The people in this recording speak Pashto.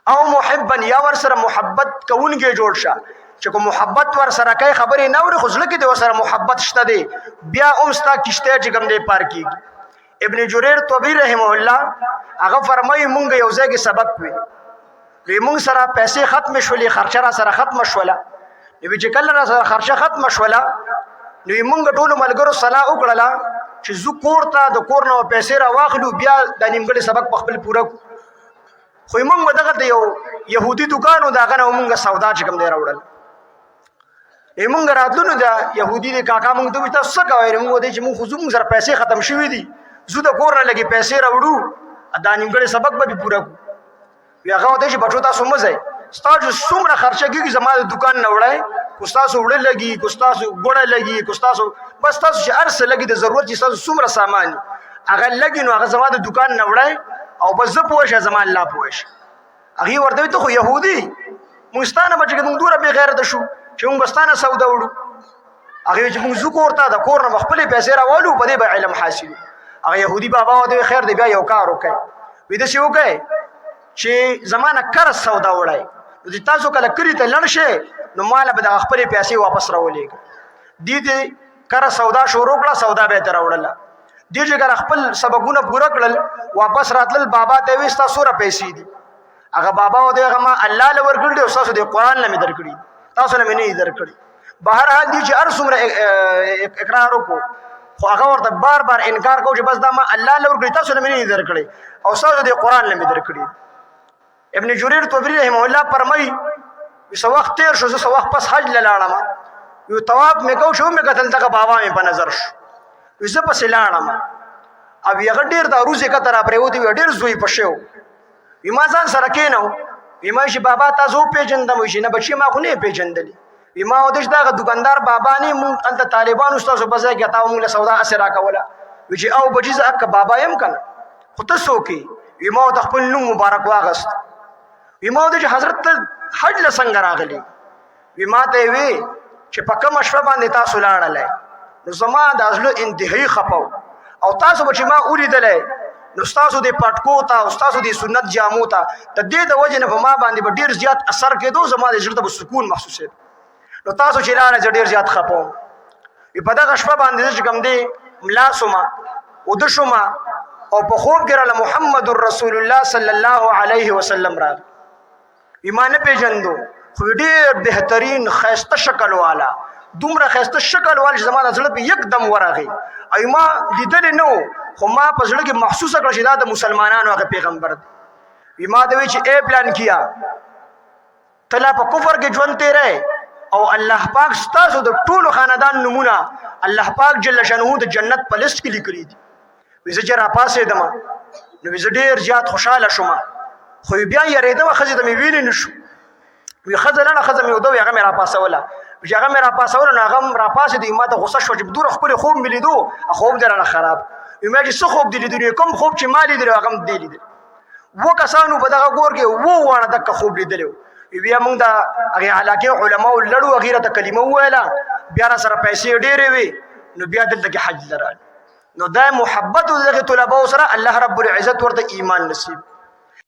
او محبا یا ور سره محبت کوونکی جوړ شه چې کو محبت ور سره کوي خبرې نه اوري خو ځل کې د ور سره محبت شته دی بیا هم ستا کشته چې کوم دی پار کیږي ابن جرير طبري رحمه الله هغه فرمایي مونږ یو ځای کې سبق وی مونږ سره پیسې ختم شولې خرچه را سره ختم شوله نو چې کله را سره خرچه ختم شوله نو مونږ ټول ملګرو صلاح وکړه چې زو کور ته د کور نو پیسې را واخلو بیا د نیمګړي سبق په خپل پوره خو مونږ دغه د یو يهودي دکانو داغه نو مونږ سودا چې کوم دی راوړل مونږ راتلو نو دا يهودي د کاکا مونږ ته تاسو څه کوي مونږ دې چې مونږ خو زموږ سره پیسې ختم شوي دي زو د کور نه لګي پیسې راوړو دا نیمګړي سبق به پوره کو بیا هغه دې چې بچو تاسو مزه ستاسو څومره خرچه کیږي زما د دکان نه وړای کو تاسو وړل لګي کو تاسو ګوړه لګي کو تاسو بس تاسو چې ارسه لګي د ضرورت چې تاسو څومره سامان هغه لګي نو هغه زما د دکان نه وړای او بس زه پوښه زما الله پوښ هغه ورته ته خو يهودي مستانه بچ کې موږ دوره به غیرت شو چې موږ بستانه سودا وړو هغه چې موږ زو کوړه د کور نه خپل پیسې راوالو په دې به علم حاصل هغه يهودي بابا ودی خیر دی بیا یو کار وکړي وې د شي وکړي چې زمانہ کر سودا وړای د تاسو کله کری ته لړ شي نو مال به د خپل پیسې واپس راولېږي دې کر سودا شروع کړه سودا به تر وړله دې چې خپل سبقونه پوره کړل واپس راتل بابا ته وستا سوره پیسې دي هغه بابا و دې ما الله له ورګړي او تاسو د قران نه مې درکړي تاسو نه مې نه درکړي بهر حال دي چې ارسمره اقرار وکړو خو هغه ورته بار بار انکار کوي چې بس دا ما الله له ورګړي تاسو نه مې نه درکړي او تاسو د قران نه مې درکړي ابن جرير طبري رحمه الله فرمایي وسو وخت تیر شو زه وخت پس حج لاړم یو طواف مې کو شو مې قتل دغه بابا مې په نظر شو وسه پس لاړم او یغه ډیر د روزه کتر پرېوتی ډیر زوی پښو وما ځان سره کېنو وما چې بابا تاسو پیژندم شي نه بچي ما خو نه پیژندلی وما ودش دغه دکاندار بابا نه مونږ انت طالبان استاد بزای کې تاسو موږ له سودا اسرا کوله چې او بچي زکه بابا يم کنه خو تاسو کې وما د خپل نوم مبارک واغست وما د حضرت حج له څنګه راغلی وما ته وی چې په کوم شپه باندې تاسو لاړل نو زما د ازلو انتهایی خپاو او تاسو به چې ما اوریدلې نو تاسو د پټکو ته او تاسو د سنت جامو ته د دې د وجه نه په ما باندې به ډیر زیات اثر کېدو زما د ژوند په سکون محسوسه نو تاسو چې لاړل ډیر زیات خپاو په دغه شپه باندې چې کوم دی ملاسما او د شوما او په خوب کې را محمد رسول الله صلی الله علیه وسلم را ایمان پیژندو خو ډیر بهترین خسته شکل والا دومره خسته شکل والا زمانه زړه په یکدم ورغی ایما لیدل نو خو ما په زړه کې محسوسه کړ چې دا د مسلمانانو هغه پیغمبر دی ایما دوی چې ای پلان کیا تلا په کفر کې ژوند تیرې او الله پاک ستاسو د ټولو خاندان نمونه الله پاک جل شانه د جنت په لیست کې لیکلي دي وزه چې را پاسې دم نو وزه ډیر زیات خوشاله شوم خو بیا یریدم خزه د مې ویل نشو وی خزه نه خزه مې ودو هغه مې را پاسوله چې هغه مې را پاسوله نو هغه را پاسې دی ماته غوسه شو چې دوره خپل خوب مې لیدو خوب درنه خراب یمه چې څه خوب دی لیدو کوم خوب چې مالی دی هغه دی لیدل و کسانو په دغه ګور کې و وانه دک خوب لیدلو بیا موږ د هغه علاقه علما لړو غیره ته کلمه ویله بیا را سره پیسې ډېرې وي نو بیا دلته کې حج لرال نو دا محبت دغه طلبه سره الله رب العزت ورته ایمان نصیب